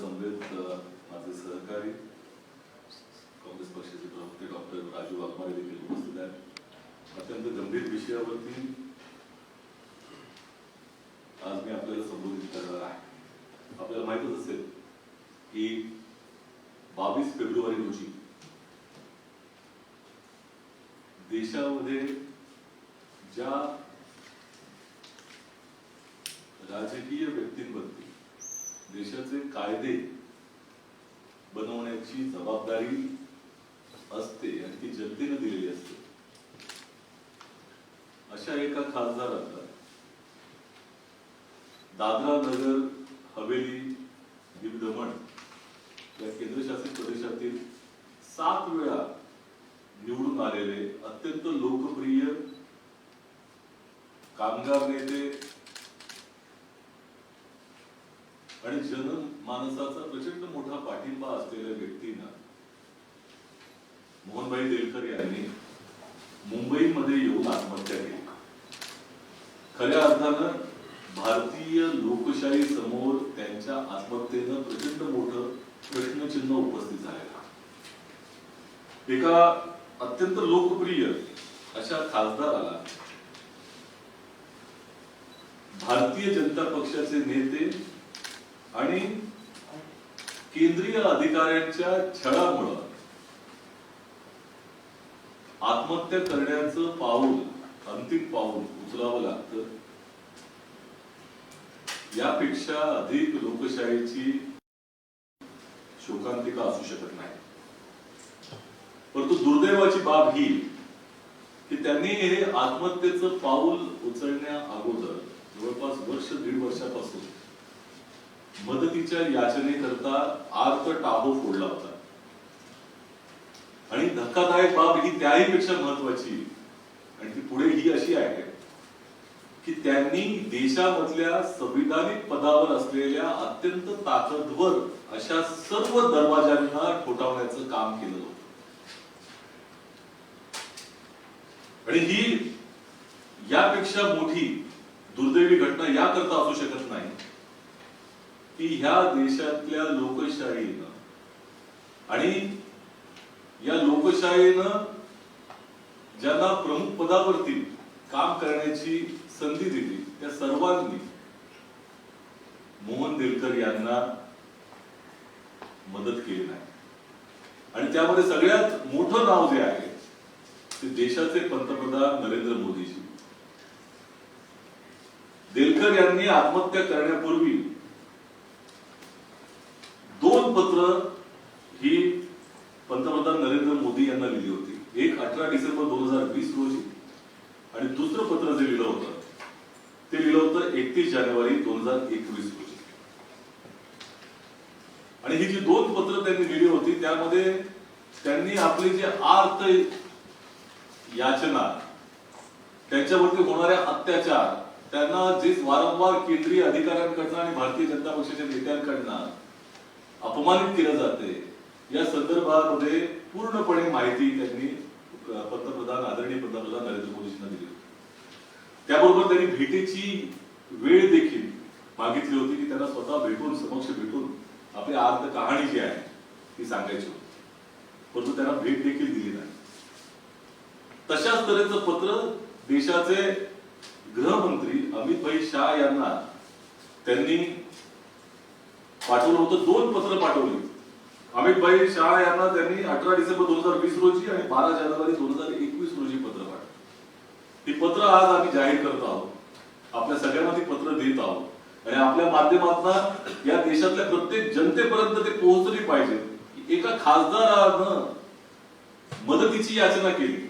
समवेत माझे सहकारी काँग्रेस पक्षाचे प्रवक्ते डॉक्टर राजू वाघमारे देखील उपस्थित आहेत। अत्यंत गंभीर विषयावरती आज मी आपल्याला संबोधित करणार आहे। आपल्याला माहितच असेल की 22 फेब्रुवारी रोजी देशामध्ये ज्या राजकीय व्यक्तींवरती देशाचे कायदे बनवण्याची जबाबदारी असते आणि ती जनतेने दिलेली असते, अशा एका खासदाराला दादरा नगर हवेली दीव दमण या केंद्रशासित प्रदेशातील 7 वेळा निवडून आलेले अत्यंत लोकप्रिय कामगार नेते आणि जनमानसाचा प्रचंड मोठा पाठिंबा असलेल्या व्यक्तींना मोहनभाई देलकर यांनी मुंबईमध्ये येऊन आत्महत्या केली। खऱ्या अर्थानं भारतीय लोकशाही समोर त्यांच्या आत्महत्येनं प्रचंड मोठं प्रश्नचिन्ह उपस्थित झालेलं। एका अत्यंत लोकप्रिय अशा खासदाराला भारतीय जनता पक्षाचे नेते आणि केंद्रीय अधिकाऱ्यांच्या छळामुळे आत्महत्या करण्याचं पाऊल, अंतिम पाऊल उचलावं लागतं। यापेक्षा अधिक लोकशाहीची शोकांतिका असू शकत नाही। परंतु दुर्दैवाची बाब ही की त्यांनी हे आत्महत्येचं पाऊल उचलण्या अगोदर जवळपास वर्ष दीड वर्षापासून मदतीच्या याचनेकरता आर्त टाहो फोडला होता। आणि धक्कादायक बाब ही त्याहीपेक्षा महत्वाची आणि ती पुढे ही अशी आहे की त्यांनी देशामधल्या संविधानिक पदावर असलेल्या अत्यंत ताकदवर अशा सर्व दरवाजांना ठोठावण्याचं काम केलं होतं। आणि ही यापेक्षा मोठी दुर्दैवी घटना याकरता असू शकत नाही की ह्या देशातल्या लोकशाहीनं आणि या लोकशाहीनं ज्यांना प्रमुख पदावरती काम करण्याची संधी दिली त्या सर्वांनी मोहन देलकर यांना मदत केली नाही। आणि त्यामध्ये सगळ्यात मोठं नाव जे आहे ते देशाचे पंतप्रधान नरेंद्र मोदीजी। देलकर यांनी आत्महत्या करण्यापूर्वी 2 पत्र ही पंतप्रधान नरेंद्र मोदी यांना लिहिली होती। एक 18 डिसेंबर 2020 रोजी आणि दुसरं पत्र जे लिहिलं होतं ते लिहिलं होतं 31 जानेवारी 2021 रोजी। आणि ही जी 2 पत्र त्यांनी लिहिली होती त्यामध्ये त्यांनी आपले जे आर्त याचना, त्यांच्यावरती होणाऱ्या अत्याचार, त्यांना जे वारंवार केंद्रीय अधिकाऱ्यांकडनं आणि भारतीय जनता पक्षाच्या नेत्यांकडनं अपमानित केलं जाते या संदर्भामध्ये पूर्णपणे माहिती त्यांनी आदरणीय पंतप्रधान नरेंद्र मोदींना दिली होती। त्याबरोबर त्यांनी भेटीची वेळ देखील मागितली होती की त्यांना स्वतः भेटून, समक्ष भेटून आपली आर्त कहाणी जी आहे ती सांगायची होती, परंतु त्यांना भेट देखील दिली नाही। तशाच तऱ्हेचं पत्र देशाचे गृहमंत्री अमित शाह यांना त्यांनी पाठवलं होतं। 2 पत्र पाठवली। अमित शाह यांना त्यांनी 18 डिसेंबर 2020 रोजी आणि 12 जानेवारी 2021 रोजी पत्र पाठवलं। ही पत्र आज आम्ही जाहीर करत आहोत, आपल्या सगळ्यांना ती पत्र देत आहोत आणि आपल्या माध्यमातून या देशातल्या प्रत्येक जनतेपर्यंत ते पोहोचली पाहिजे की एका खासदारानं मदतीची याचना केली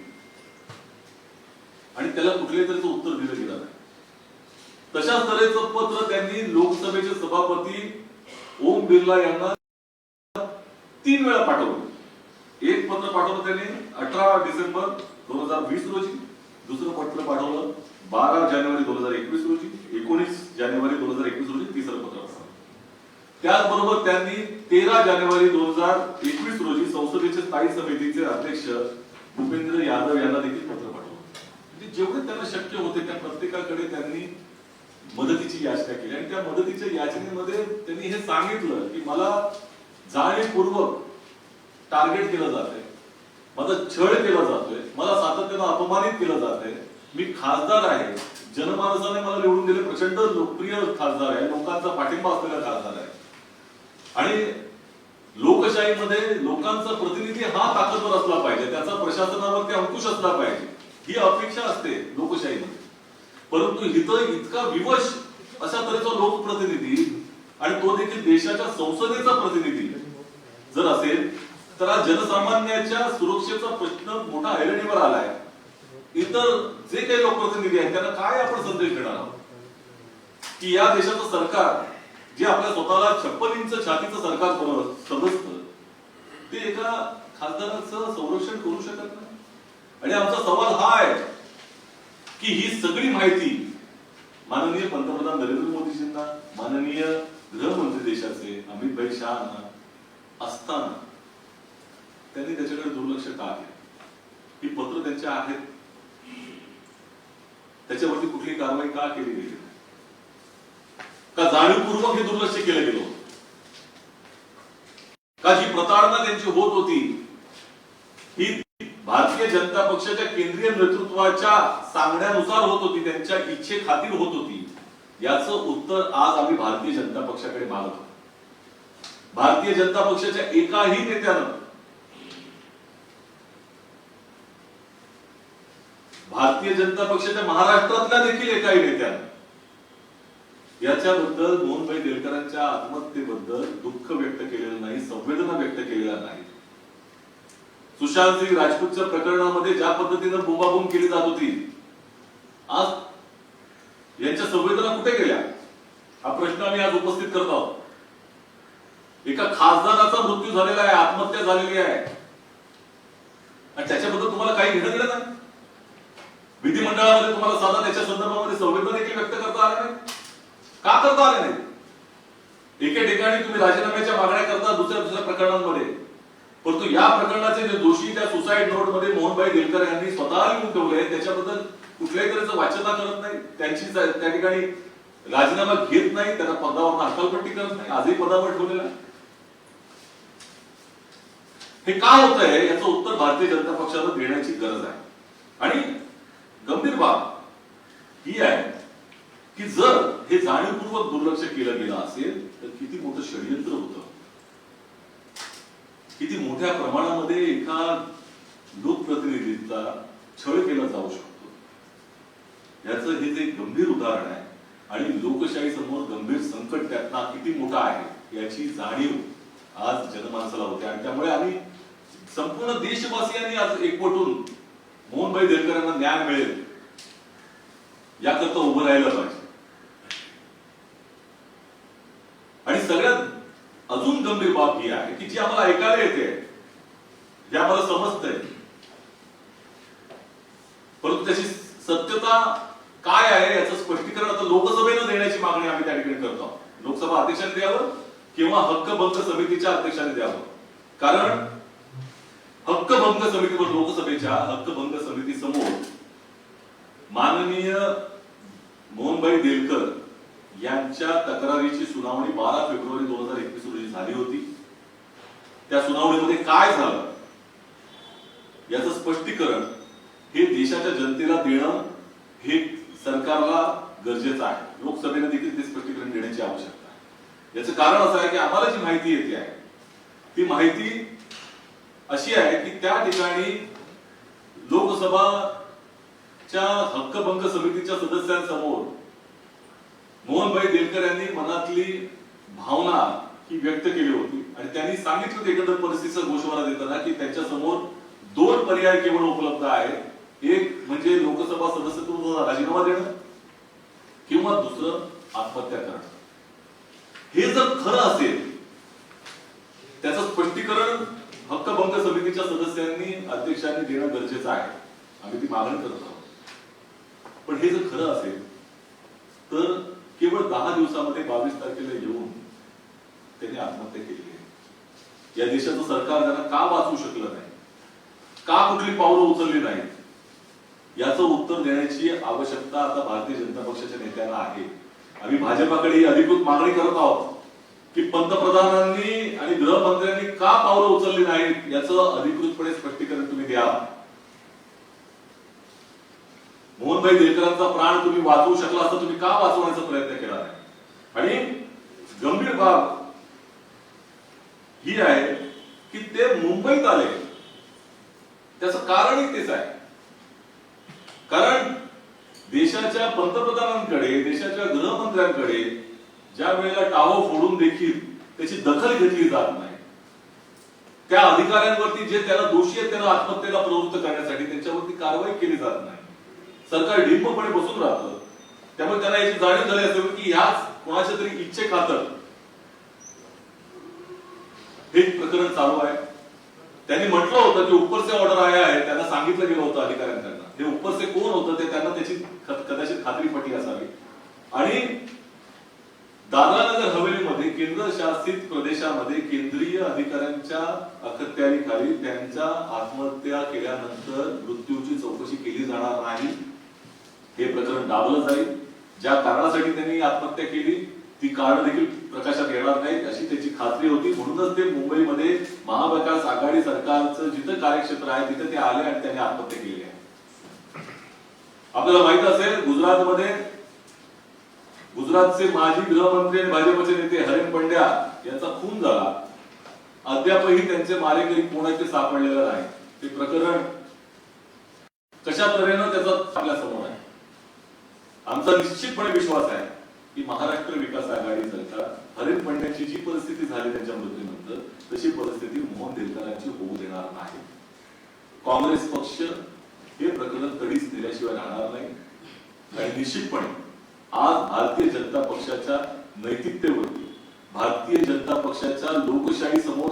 आणि त्याला कुठल्याही तऱ्हेचं उत्तर दिलं गेलं नाही। तशाच तऱ्हेचं पत्र त्यांनी लोकसभेचे सभापती ओम बिर्ला यांना 3 वेळा पाठवलं। एक पत्र पाठवलं त्यांनी 18 डिसेंबर 2020 रोजी, दुसरं पत्र पाठवलं 12 जानेवारी 2021 रोजी, 19 जानेवारी 2021 रोजी तिसरं पत्र पाठवलं। त्याचबरोबर त्यांनी 13 जानेवारी 2021 रोजी संसदेच्या स्थायी समितीचे अध्यक्ष भूपेंद्र यादव यांना देखील पत्र पाठवलं। जेवढे त्यांना शक्य होते त्या प्रत्येकाकडे त्यांनी मदतीची याचना केली आणि त्या मदतीच्या याचनेमध्ये त्यांनी हे सांगितलं की मला जाणीवपूर्वक टार्गेट केलं जातंय, माझा छळ केला जातोय, मला सातत्यानं अपमानित केलं जातंय, मी खासदार आहे, जनमानसाने मला निवडून दिले, प्रचंड लोकप्रिय खासदार आहे, लोकांचा पाठिंबा असलेला खासदार आहे आणि लोकशाहीमध्ये लोकांचा प्रतिनिधी हा ताकदवर असला पाहिजे, त्याचा प्रशासनावरती अंकुश असला पाहिजे, ही अपेक्षा असते लोकशाहीमध्ये. परंतु इथं इतका विवश अशा तऱ्हेचा लोकप्रतिनिधी आणि तो देखील देशाच्या संसदेचा प्रतिनिधी जर असेल तर आज जनसामान्याच्या सुरक्षेचा प्रश्न मोठा ऐरणीवर आलाय. इतर जे काही लोकप्रतिनिधी आहेत त्यांना काय आपण संदेश देणार आहोत की या देशाचं सरकार जे आपल्या स्वतःला 56 इंच छातीचं सरकार समजतं ते एका खासदाराचं संरक्षण करू शकत नाही. आणि आमचा सवाल हा आहे की ही सगळी माहिती माननीय पंतप्रधान नरेंद्र मोदीजींना, माननीय गृहमंत्री देशाचे अमित भाई शहाना असताना त्यांनी त्याच्याकडे दुर्लक्ष का केलं? ही पत्र त्यांच्या आहेत, त्याच्यावरती कुठली कारवाई का केली गेली? का जाणीवपूर्वक हे दुर्लक्ष केलं गेलं? का जी प्रताडणा त्यांची होत होती ही भारतीय जनता पक्षाच्या केंद्रीय नेतृत्वाच्या सांगण्यानुसार होत होती, त्यांच्या इच्छेखातीर होत होती? याचं उत्तर आज आम्ही भारतीय जनता पक्षाकडे मागतो. भारतीय जनता पक्षाच्या एकाही नेत्यानं, भारतीय जनता पक्षाच्या महाराष्ट्रातल्या देखील एकाही नेत्यानं याच्याबद्दल मोहनभाई देलकरांच्या आत्महत्येबद्दल दुःख व्यक्त केलेलं नाही, संवेदना व्यक्त केलेल्या नाही. सुशांत सिंग राजपूतच्या प्रकरणामध्ये ज्या पद्धतीनं बोंबाबोंब केली जात होती, आज यांच्या संवेदना कुठे गेल्या? हा प्रश्न आम्ही आज उपस्थित करत आहोत. एका खासदाराचा मृत्यू झालेला आहे, आत्महत्या झालेली आहे आणि त्याच्याबद्दल तुम्हाला काही घेणं दिलं नाही. विधिमंडळामध्ये तुम्हाला साधा त्याच्या संदर्भामध्ये संवेदना देखील व्यक्त करता आल्या नाही. का करता आले नाही? एके ठिकाणी तुम्ही राजीनाम्याच्या मागण्या करता दुसऱ्या प्रकरणांमध्ये, परंतु या प्रकरणाचे जे दोषी त्या सुसाईड नोटमध्ये मोहनभाई देलकर यांनी स्वतः लिहून ठेवले त्याच्याबद्दल कुठल्याही तऱ्हेचं वाचना करत नाही, त्यांची त्या ठिकाणी राजीनामा घेत नाही, त्यांना पदावर हकालपट्टी करत नाही, आजही पदावर ठेवलेला. हे का होत आहे याचं उत्तर भारतीय जनता पक्षाला देण्याची गरज आहे. आणि गंभीर बाब ही आहे की जर हे जाणीवपूर्वक दुर्लक्ष केलं गेलं असेल तर किती मोठं षडयंत्र होतं, किती मोठ्या प्रमाणामध्ये एका लोकप्रतिनिधीचा छळ केला जाऊ शकतो याचं हे जे गंभीर उदाहरण आहे. आणि लोकशाही समोर गंभीर संकट त्यातला किती मोठा आहे याची जाणीव आज जनमानसाला होते. आणि त्यामुळे आम्ही संपूर्ण देशवासियांनी आज एकवटून मोहनभाई देलकर यांना न्याय मिळेल याकरता उभं राहायला पाहिजे. आणि सगळ्यात अजून गंभीर बाब ही आहे की जी आम्हाला ऐकायला येते, जे आम्हाला समजतंय, परंतु त्याची सत्यता काय आहे याचं स्पष्टीकरण आता लोकसभेनं देण्याची मागणी आम्ही त्या ठिकाणी करतो. लोकसभा अध्यक्षांनी द्यावं किंवा हक्कभंग समितीच्या अध्यक्षांनी द्यावं. कारण हक्कभंग समितीवर, लोकसभेच्या हक्कभंग समिती समोर माननीय मोहनभाई देलकर यांच्या तक्रारीची सुनावणी 12 फेब्रुवारी 2021 रोजी झाली होती. त्या सुनावणीमध्ये काय झालं याचं स्पष्टीकरण हे देशाच्या जनतेला देणं हे सरकारला गरजेचं आहे. लोकसभेने देखील ते स्पष्टीकरण देण्याची आवश्यकता आहे. याचं कारण असं आहे की आम्हाला जी माहिती येते आहे ती माहिती अशी आहे की त्या ठिकाणी लोकसभाच्या हक्कभंग समितीच्या सदस्यांसमोर मोहनभाई देलकर यांनी मनातली भावना ही व्यक्त केली होती आणि त्यांनी सांगितलं एकंदर परिस्थितीचा गोषवारा देताना की त्यांच्या समोर 2 पर्याय केवळ उपलब्ध आहेत. एक म्हणजे लोकसभा सदस्यत्वाचा राजीनामा देणं किंवा दुसरं आत्महत्या करणं. हे जर खरं असेल त्याचं स्पष्टीकरण हक्कभंग समितीच्या सदस्यांनी, अध्यक्षांनी देणं गरजेचं आहे. आम्ही ती मागणी करत आहोत. पण हे जर खरं असेल तर केवळ 10 दिवसामध्ये 22 तारखेला येऊन त्यांनी आत्महत्या केली आहे. या देशाचं सरकार त्यांना का वाचवू शकलं नाही, का कुठली पावलं उचलली नाहीत याचं उत्तर देण्याची आवश्यकता आता भारतीय जनता पक्षाच्या नेत्यांना आहे. आम्ही भाजपाकडे ही अधिकृत मागणी करत आहोत की पंतप्रधानांनी आणि गृहमंत्र्यांनी का पावलं उचलली नाहीत याचं अधिकृतपणे स्पष्टीकरण तुम्ही द्या. मोहनभाई देलकरांचा प्राण तुम्ही वाचवू शकला असता, तुम्ही का वाचवण्याचा प्रयत्न केला नाही? आणि गंभीर बाब ही आहे की ते मुंबईत आले, त्याचं कारणही तेच आहे. कारण देशाच्या पंतप्रधानांकडे, देशाच्या गृहमंत्र्यांकडे ज्या वेळेला टाहो फोडून देखील त्याची दखल घेतली जात नाही, त्या अधिकाऱ्यांवरती जे त्याला दोषी आहेत त्याला आत्महत्येला प्रवृत्त करण्यासाठी त्यांच्यावरती कारवाई केली जात नाही, सरकार ढिम्मपणे बसून राहतं. त्यामुळे त्यांना याची जाणीव झाली असेल की ह्याच कोणाच्या तरी इच्छेखातर हे प्रकरण चालू आहे. त्यांनी म्हटलं होतं की ऊपर से ऑर्डर आया आहे, त्यांना सांगितलं गेलं होतं अधिकाऱ्यांना. हे ऊपर से कोण होतं ते त्यांना त्याची कदाचित खात्री पटली असावी. आणि दादरा नगर हवेलीमध्ये केंद्रशासित प्रदेशामध्ये केंद्रीय अधिकाऱ्यांच्या अखत्यारीखाली त्यांच्या आत्महत्या केल्यानंतर मृत्यूची चौकशी केली जाणार नाही, हे प्रकरण दाबलं जाईल. ज्या कारणासाठी त्यांनी आत्महत्या केली ती कारण देखील प्रकाशात येणार नाहीत अशी त्याची खात्री होती. म्हणूनच ते मुंबईमध्ये महाविकास आघाडी सरकारचं जिथं कार्यक्षेत्र आहे तिथे ते आले आणि त्यांनी आत्महत्या केली आहे. आपल्याला माहित असेल गुजरातचे माजी गृहमंत्री आणि भाजपचे नेते हरेन पंड्या यांचा खून झाला. अद्यापही त्यांचे मारेकरी कोण आहेत ते सापडलेलं नाही. ते प्रकरण कशा तऱ्हेनं त्याचा आपल्या समोर आहे. आमचा निश्चितपणे विश्वास आहे की महाराष्ट्र विकास आघाडी सरकार हरेन पंड्याची जी परिस्थिती झाली त्यांच्या मृत्यूनंतर तशी परिस्थिती मोहन देलकरांची होऊ देणार नाही. काँग्रेस पक्ष हे प्रकरण कधीच दिल्याशिवाय राहणार नाही. आणि निश्चितपणे आज भारतीय जनता पक्षाच्या नैतिकतेवरती, भारतीय जनता पक्षाच्या लोकशाही समोर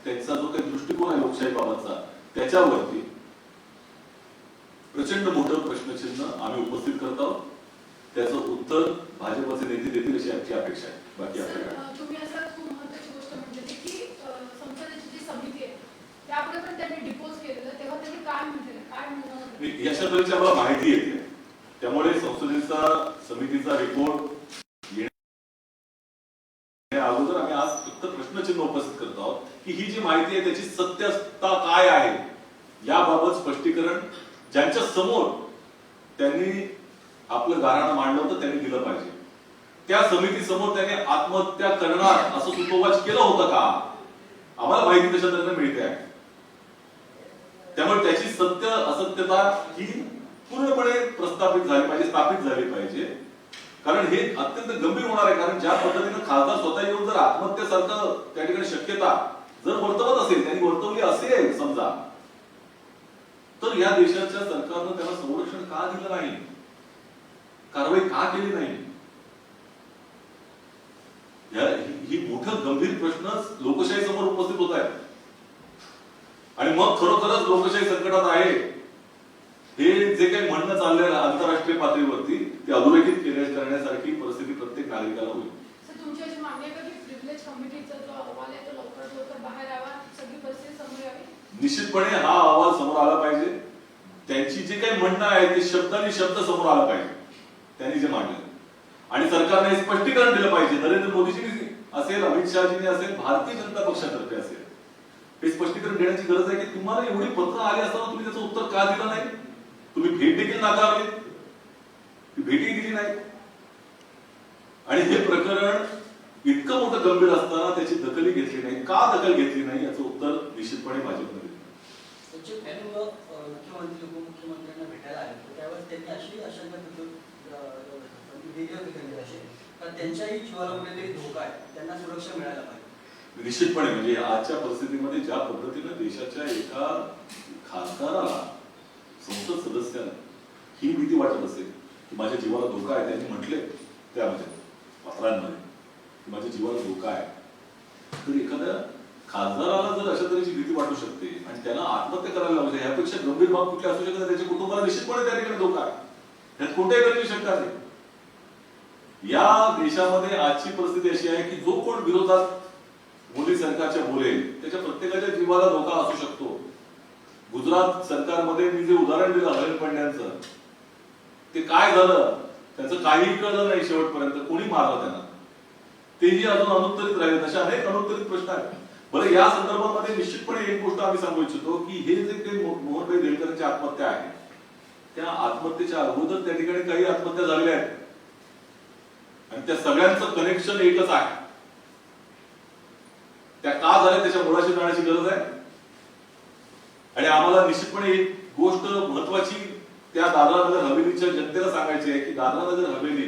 त्यांचा जो काही दृष्टिकोन आहे लोकशाही बाबतचा त्याच्यावरती प्रचंड मोठं प्रश्नचिन्ह आम्ही उपस्थित करत आहोत. त्याचं उत्तर भाजपचे नेते देतील अशी आमची अपेक्षा आहे. बाकी तुम्ही असं खूप महत्त्वाची गोष्ट म्हटली की संसदेची जी समिती आहे त्यापुढे पण त्यांनी डिपोज केलेलं, तेव्हा त्यांनी काय म्हटलेलं, काय म्हणणं? याच्या तऱ्हेची आम्हाला माहिती येते. त्यामुळे संसदेचा समितीचा रिपोर्ट येण्या अगोदर आम्ही आज फक्त प्रश्नचिन्ह उपस्थित करत आहोत की ही जी माहिती आहे त्याची सत्यता काय आहे याबाबत स्पष्टीकरण ज्यांच्या समोर त्यांनी आपलं गाऱ्हाण मांडलं होतं त्यांनी दिलं पाहिजे. त्या समिती समोर त्यांनी आत्महत्या करणार असं सुतोवाच केलं होतं का? आम्हाला माहिती तशा तऱ्हेने मिळते आहे. त्यामुळे त्याची सत्य असत्यता ही पूर्णपणे प्रस्थापित झाली पाहिजे, स्थापित झाली पाहिजे. कारण हे अत्यंत गंभीर होणार आहे. कारण ज्या पद्धतीने खासदार स्वतः येऊन जर आत्महत्येसारखं त्या ठिकाणी शक्यता जर वर्तवत असेल, त्यांनी वर्तवली असेल समजा, तर या देशाच्या सरकारनं त्याला संरक्षण का दिलं नाही, कारवाई का केली नाही? ही मोठं गंभीर प्रश्न लोकशाही समोर उपस्थित होत आहेत. आणि मग खरोखरच लोकशाही संकटात आहे हे जे काही म्हणणं चाललंय आंतरराष्ट्रीय पातळीवरती ते अधोरेखित करण्यासारखी परिस्थिती प्रत्येक नागरिकाला होईल. तुमची अशी मागणी आहे का की प्रिव्हिलेज कमिटीचा जो अहवाल आहे तो लवकरात लवकर बाहेर यावा, सगळी परिस्थिती समोर यावी? निश्चितपणे हा अहवाल समोर आला पाहिजे. त्यांची जे काही म्हणणं आहे ते शब्दांनी शब्द समोर आला पाहिजे त्यांनी जे मांडलं. आणि सरकारने हे स्पष्टीकरण दिलं पाहिजे. नरेंद्र मोदीजींनी असेल, अमित शहाजींनी असेल, भारतीय जनता पक्षातर्फे असेल, हे स्पष्टीकरण देण्याची गरज आहे की तुम्हाला एवढी पत्र आली असताना तुम्ही त्याचं उत्तर का दिलं नाही? तुम्ही भेट देखील नाकारली, भेटही दिली नाही. आणि हे प्रकरण इतकं मोठं गंभीर असताना त्याची दखलही घेतली नाही. का दखल घेतली नाही याचं उत्तर निश्चितपणे भाजपने दिलं. मुख्यमंत्री उपमुख्यमंत्र्यांना भेटायला आले त्यावेळेस त्यांनी अशी आशंका त्यांच्याही जीवाला कुठेतरी धोका आहे, त्यांना सुरक्षा मिळायला पाहिजे. निश्चितपणे म्हणजे आजच्या परिस्थितीमध्ये ज्या पद्धतीने देशाच्या एका खासदाराला, संसद सदस्याला ही भीती वाटत असेल की माझ्या जीवाला धोका आहे, त्यांनी म्हटले त्यामध्ये पत्रांमध्ये की माझ्या जीवाला धोका आहे, तर एखाद्या खासदाराला जर अशा तऱ्हेची भीती वाटू शकते आणि त्याला आत्महत्या करायला लावते, यापेक्षा गंभीर बाब कुठली असू शकते? त्याच्या कुटुंबाला निश्चितपणे त्या ठिकाणी धोका आहे, यात कोणत्याही तऱ्हेची शंका नाही. या देशामध्ये आजची परिस्थिती अशी आहे की जो कोण विरोधात मोदी सरकारच्या बोलेल त्याच्या प्रत्येकाच्या जीवाला धोका असू शकतो. गुजरात सरकारमध्ये मी जे उदाहरण दिलं हरेन पंड्यांचं, ते काय झालं त्याचं काही कळलं नाही शेवटपर्यंत, कोणी मारलं त्यांना तेही अजून अनुत्तरित राहिले. तसे अनेक अनुत्तरित प्रश्न आहेत. बरं, या संदर्भामध्ये निश्चितपणे एक गोष्ट आम्ही सांगू इच्छितो की हे जे काही मोहनभाई देळकरांची आत्महत्या आहे, त्या आत्महत्येच्या अगोदर त्या ठिकाणी काही आत्महत्या झालेल्या आहेत आणि त्या सगळ्यांचं कनेक्शन एकच आहे. त्या का झाल्या त्याच्या मुळाशी जाण्याची गरज आहे. आणि आम्हाला निश्चितपणे एक गोष्ट महत्वाची त्या दादरा नगर हवेलीच्या जनतेला सांगायची आहे की दादरा नगर हवेली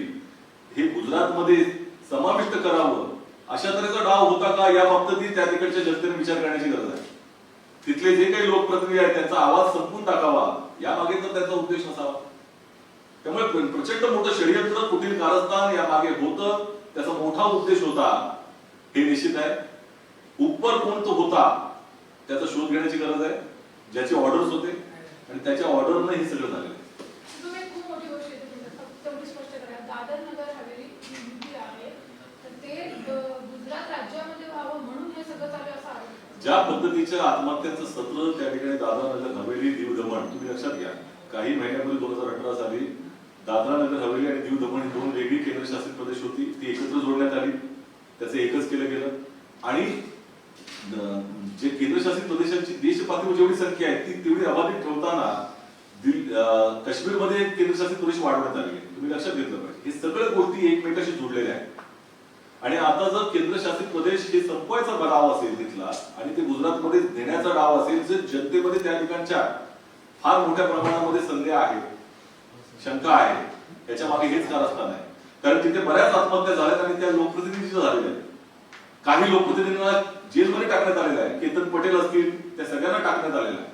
हे गुजरातमध्ये समाविष्ट करावं अशा तऱ्हेचा डाव होता का या बाबतीत त्या तिकडच्या जनतेने विचार करण्याची गरज आहे. तिथले जे काही लोकप्रतिनिधी आहेत त्यांचा आवाज संपून टाकावा यामागे तर त्यांचा उद्देश नसावा. त्यामुळे प्रचंड मोठं षडयंत्र, कुटील कारस्थान यामागे होतं, त्याचा मोठा उद्देश होता हे निश्चित आहे. उपर कोण तो होता त्याचा शोध घेण्याची गरज आहे, ज्याचे ऑर्डर्स होते आणि त्याच्या ऑर्डरनं हे सगळं झालेलं आहे. तुम्ही खूप मोठी गोष्ट आहे, फक्त एवढी स्पष्ट करा, दादर नगर हवेली जी युती आहे तर ते गुजरात राज्यामध्ये व्हावं म्हणून हे सगळं चालू असं आहे. ज्या पद्धतीच्या आत्महत्यांचं सत्र त्या ठिकाणी दादरा नगर हवेली दीव दमण, तुम्ही लक्षात घ्या, काही महिन्यापूर्वी 2018 साली दादरा नगर हवेली आणि दीव दमण ही दोन वेगळी केंद्रशासित प्रदेश होती, ती एकत्र जोडण्यात आली, त्याचं एकच केलं गेलं. आणि जे केंद्रशासित प्रदेशांची देश पातळीवर जेवढी संख्या आहे ती तेवढी अबाधित ठेवताना काश्मीरमध्ये केंद्रशासित प्रदेश वाढवण्यात आले. तुम्ही लक्षात घेतलं पाहिजे, हे सगळ्या गोष्टी एकमेकाशी जोडलेल्या आहेत. आणि आता जर केंद्रशासित प्रदेश हे संपवायचा डाव असेल तिथला आणि ते गुजरातमध्ये देण्याचा डाव असेल, जर जनतेमध्ये त्या ठिकाणच्या फार मोठ्या प्रमाणामध्ये संदेह आहे, शंका आहे, त्याच्या मागे हेच कारस्थान आहे. कारण तिथे बऱ्याच आत्महत्या झाल्यात आणि त्या लोकप्रतिनिधीच्या झालेल्या आहेत. काही लोकप्रतिनिधींना जेलमध्ये टाकण्यात आलेला आहे, केतन पटेल असतील त्या सगळ्यांना टाकण्यात आलेलं आहे.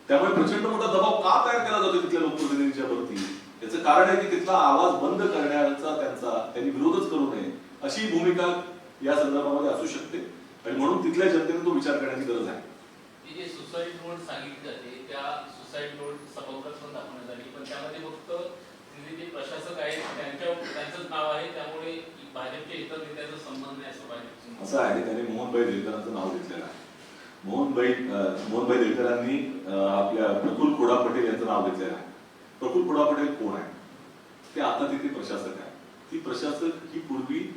त्यामुळे प्रचंड मोठा दबाव का तयार केला जातो तिथल्या लोकप्रतिनिधींच्या वरती, याचं कारण आहे की तिथला आवाज बंद करण्याचा त्यांनी विरोधच करू नये अशी भूमिका या संदर्भामध्ये असू शकते. आणि म्हणून तिथल्या जनतेने तो विचार करण्याची गरज आहे. जे सुसाईड नोट सांगितली जाते त्या सुसाईड नोट सभागृहात पण दाखवण्यात आली, पण त्यामध्ये फक्त तिथे जे प्रशासक आहेत त्यांचंच नाव आहे, त्यामुळे भाजपच्या इतर नेत्यांचा संबंध नाही असं पाहिजे. असं आहे, त्यांनी मोहनभाई देळकरांचं नाव घेतलेलं आहे. मोहनभाई देळकरांनी आपल्या प्रफुल्ल खोडा पटेल यांचं नाव घेतलेलं आहे. प्रफुल्ल खोडा पटेल कोण आहे? ते आता तिथे प्रशासक आहे. ती प्रशासक ही पूर्वी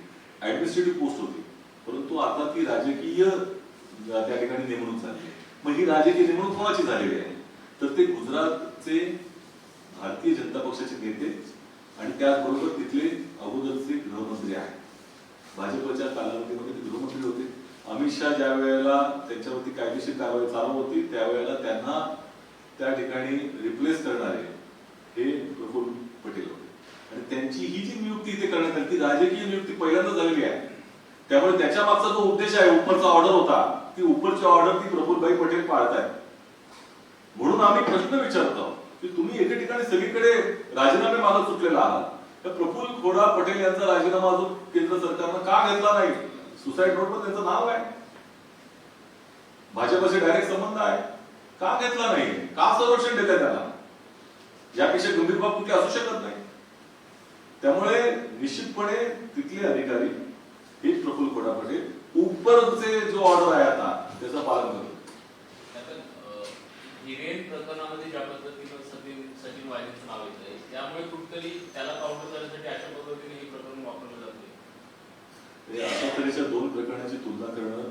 ऍडमिनिस्ट्रेटिव्ह पोस्ट होती, परंतु आता ती राजकीय त्या ठिकाणी नेमणूक झाली. मग ही राजकीय नेमणूक कोणाची झालेली आहे? तर ते गुजरातचे भारतीय जनता पक्षाचे नेते आणि त्याचबरोबर तिथले अगोदरचे गृहमंत्री आहेत. भाजपच्या कालावधीमध्ये ते गृहमंत्री होते. अमित शहा ज्या वेळेला त्यांच्यावरती कायदेशीर कारवाई चालू होती त्यावेळेला त्यांना त्या ठिकाणी रिप्लेस करणारे हे प्रफुल्ल पटेल होते. आणि त्यांची ही जी नियुक्ती इथे करण्यात आली ती राजकीय नियुक्ती पहिल्यांदा झालेली आहे. त्यामुळे त्याच्या मागचा जो उद्देश आहे, उपरचा ऑर्डर होता, ती उपरची ऑर्डर ती प्रफुल्लभाई पटेल पाळतायत. म्हणून आम्ही प्रश्न विचारतो की तुम्ही एके ठिकाणी सगळीकडे राजीनामे मागत सुटलेला आहात, तर प्रफुल्ल खोडा पटेल यांचा राजीनामा अजून केंद्र सरकारनं का घेतला नाही? सुसाईड नोटवर त्यांचं नाव आहे, भाजपचे डायरेक्ट संबंध आहे, का घेतला नाही? का संरक्षण देत आहे त्याला? यापेक्षा गंभीर बाब कुठली असू शकत नाही. त्यामुळे निश्चितपणे तिथले अधिकारी हे प्रफुल्ल खोडा पटेल उपरचे जो ऑर्डर आहे आता त्याचं पालन करतो. हिरेन प्रकरणामध्ये ज्या पद्धतीनं सचिन वाजेचं नाव येतंय त्यामुळे कुठेतरी त्याला काउंटर करण्यासाठी अशा पद्धतीने हे प्रकरण वापरलं जाते. अशा तऱ्हेच्या दोन प्रकरणाची तुलना करणं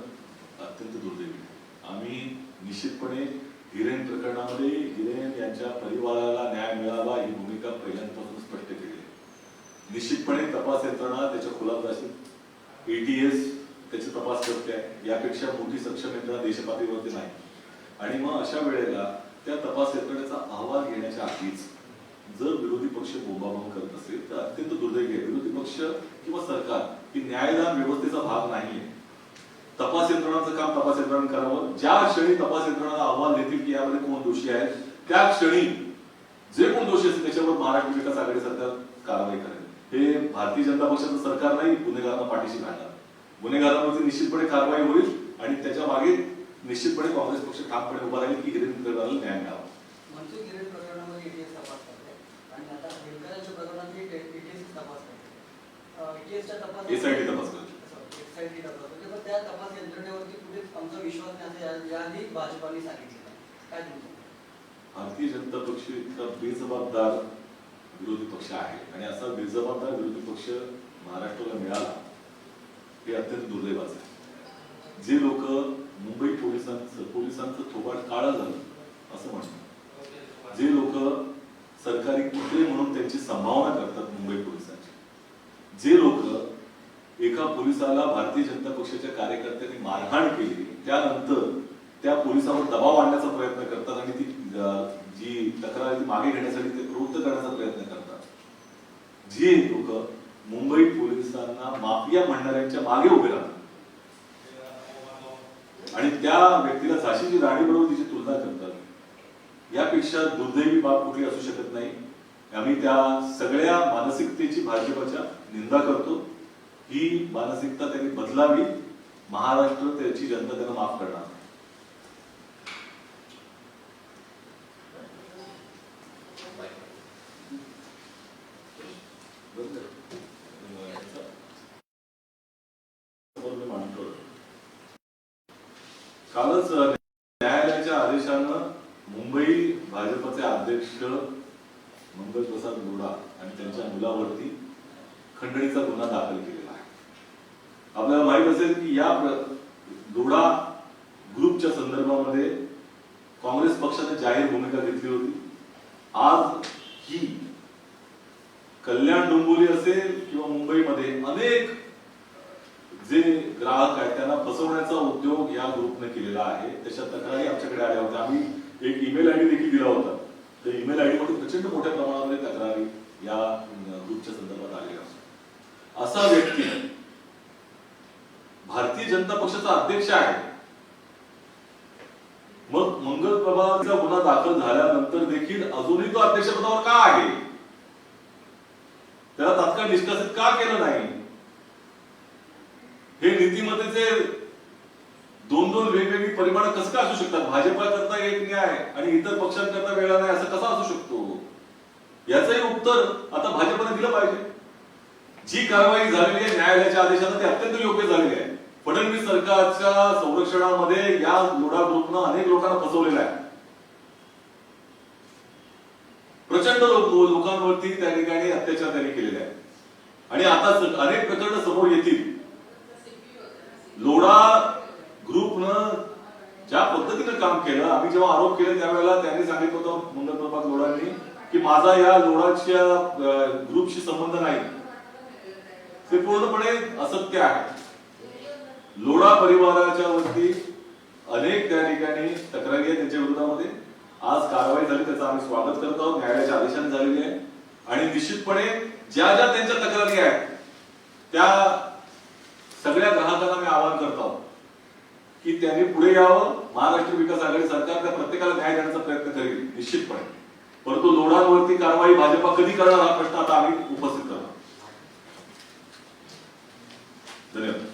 अत्यंत दुर्दैवी आहे. आम्ही निश्चितपणे हिरेन प्रकरणामध्ये हिरेन यांच्या परिवाराला न्याय मिळावा ही भूमिका पहिल्यांदापासून स्पष्ट केली आहे. निश्चितपणे तपास यंत्रणा त्याच्या खुलासाशी एटीएस त्याचे तपास करते आहे. यापेक्षा मोठी सक्षम यंत्रणा देशपातळीवरती नाही. आणि मग अशा वेळेला त्या तपास यंत्रणेचा अहवाल घेण्याच्या आधीच जर विरोधी पक्ष बोंबाबोंब करत असेल तर अत्यंत दुर्दैवी आहे. विरोधी पक्ष किंवा सरकार ही न्यायदान व्यवस्थेचा भाग नाहीये. तपास यंत्रणांचं काम तपास यंत्रणांनी करावं. ज्या क्षणी तपास यंत्रणा अहवाल देतील की यामध्ये कोण दोषी आहेत, त्या क्षणी जे कोण दोषी असतील त्याच्यावर महाराष्ट्र विकास आघाडी सरकार कारवाई करेल. हे भारतीय जनता पक्षाचं सरकार नाही गुन्हेगारांना पाठीशी घालणार. गुन्हेगारांवरती निश्चितपणे कारवाई होईल आणि त्याच्या मागे निश्चितपणे काँग्रेस पक्ष ठामपणे उभा राहील की हिरेन प्रकरणाला न्याय मिळावा. मनसुख हिरेन प्रकरणामध्ये एटीएस तपास करते आणि आता देळकरांच्या प्रकरणात एटीएस तपास करते. एटीएसचा तपास एसआयटी तपास करते. एसआयटी तपास करते. पण त्या तपास यंत्रणेवरती कुठेच आमचा विश्वास नाही असं याआधी भाजपाने सांगितलेलं आहे. काय तुमचं? भारतीय जनता पक्ष इतका बेजबाबदार विरोधी पक्ष आहे आणि असा बेजबाबदार विरोधी पक्ष महाराष्ट्राला मिळाला हे अत्यंत दुर्दैवाचं आहे. जे लोक मुंबई पोलिसांचं थोबाड काळं झालं असं म्हणतात, जे लोक सरकारी कुत्रे म्हणून त्यांची संभावना करतात मुंबई पोलिसांची, जे लोक एका पोलिसाला भारतीय जनता पक्षाच्या कार्यकर्त्यांनी मारहाण केली त्यानंतर त्या पोलिसावर दबाव आणण्याचा प्रयत्न करतात आणि ती जी तक्रार ती मागे घेण्यासाठी ते प्रवृत्त करण्याचा प्रयत्न करतात, जे लोक मुंबई पोलिसांना माफिया म्हणणाऱ्यांच्या मागे उभे राहतात आणि त्या व्यक्तीला झाशीची राणी बरोबर तिची तुलना करतात, यापेक्षा दुर्दैवी बाब कुठली असू शकत नाही. आम्ही त्या सगळ्या मानसिकतेची भाजपच्या निंदा करतो. ही मानसिकता त्यांनी बदलावी. महाराष्ट्र त्याची जनता त्यांना माफ करणार. कालच न्यायालयाच्या आदेशानं मुंबई भाजपचे अध्यक्ष मंगल प्रसाद लोढा आणि त्यांच्या मुलावरती खंडणीचा गुन्हा दाखल केलेला आहे. आपल्याला माहित असेल की या लोढा ग्रुपच्या संदर्भामध्ये काँग्रेस पक्षाने जाहीर भूमिका घेतली होती. आज ही कल्याण डोंबिवली असेल किंवा मुंबईमध्ये अनेक जे ग्राहक आहेत त्यांना फसवण्याचा उद्योग या ग्रुपने केलेला आहे. त्याच्या तक्रारी आमच्याकडे आल्या होत्या. आम्ही एक ईमेल आयडी देखील दिला होता. त्या ईमेल आयडी मध्ये प्रचंड मोठ्या प्रमाणामध्ये तक्रारी या ग्रुपच्या संदर्भात आलेल्या असतात. असा व्यक्ती भारतीय जनता पक्षाचा अध्यक्ष आहे. मग मंगल प्रभातचा गुन्हा दाखल झाल्यानंतर देखील अजूनही तो अध्यक्षपदावर का आहे? त्याला तात्काळ निष्कासित का केलं नाही? हे नीतिमत्तेचे दोन वेगवेगळी परिमाण कसं काय असू शकतात? भाजपा एक न्याय आणि इतर पक्षांकरता वेगळा नाही असं कसा असू शकतो? याचंही उत्तर आता भाजपने दिलं पाहिजे. जी कारवाई झालेली आहे न्यायालयाच्या आदेशानं ते अत्यंत योग्य झालेली आहे. फडणवीस सरकारच्या संरक्षणामध्ये या लोढा ग्रुपनं अनेक लोकांना फसवलेलं आहे. प्रचंड लोकांवरती त्या ठिकाणी अत्याचार त्यांनी केलेले आहेत आणि आता अनेक प्रकरण समोर येतील. लोढा ग्रुपनं ज्या पद्धतीनं काम केलं, आम्ही जेव्हा आरोप केले त्यावेळेला त्यांनी सांगितलं होतं मंगल प्रभात लोढांनी की माझा या लोढाच्या ग्रुपशी संबंध नाही. ते पूर्णपणे असत्य आहे. लोढा परिवाराच्या वरती अनेक त्या ठिकाणी तक्रारी आहेत त्यांच्या विरोधामध्ये. आज कारवाई झाली त्याचं आम्ही स्वागत करत आहोत. न्यायालयाच्या आदेशाने झालेली आहे आणि निश्चितपणे ज्या ज्या त्यांच्या तक्रारी आहेत त्या सगळ्या ग्राहकांना मी आवाहन करतो की त्यांनी पुढे यावं. महाराष्ट्र विकास आघाडी सरकार त्या प्रत्येकाला न्याय देण्याचा प्रयत्न करेल निश्चितपणे. परंतु लोढांवरती कारवाई भाजपा कधी करणार हा प्रश्न आता आम्ही उपस्थित करतो. धन्यवाद.